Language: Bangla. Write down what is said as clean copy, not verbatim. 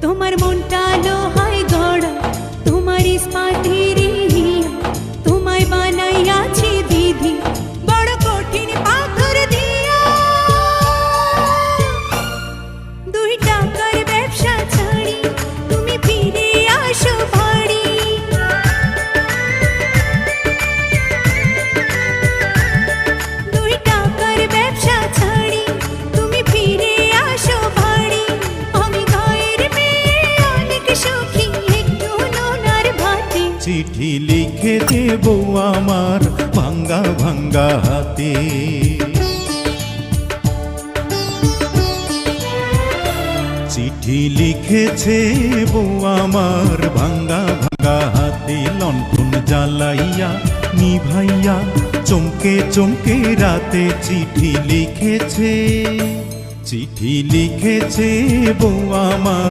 তোমার মনটা লোহায় গড়া, তোমার ইস্পাতের হিয়া, তোমায় বানাইয়াছি বিধি বড় কঠিন পাথর দিয়া। 2 টাকার ব্যবসা ছাড়ি তুমি ফিরে আসো বাড়ি। 2 টাকার ব্যবসা ছাড়ি তুমি ফিরে আসো বাড়ি। আমি গায়ের মেয়ে অনেক সুখী একটু নোনার ভাতে। চিঠি লিখে দেব আমার ভাঙ্গা ভাঙ্গা হাতে। চিঠি লিখেছে বউ আমার ভাঙ্গা ভাঙ্গা হাতে। লণ্ঠন জ্বালাইয়া নিভাইয়া চমকে চমকে রাতে চিঠি লিখেছে, চিঠি লিখেছে বউ আমার।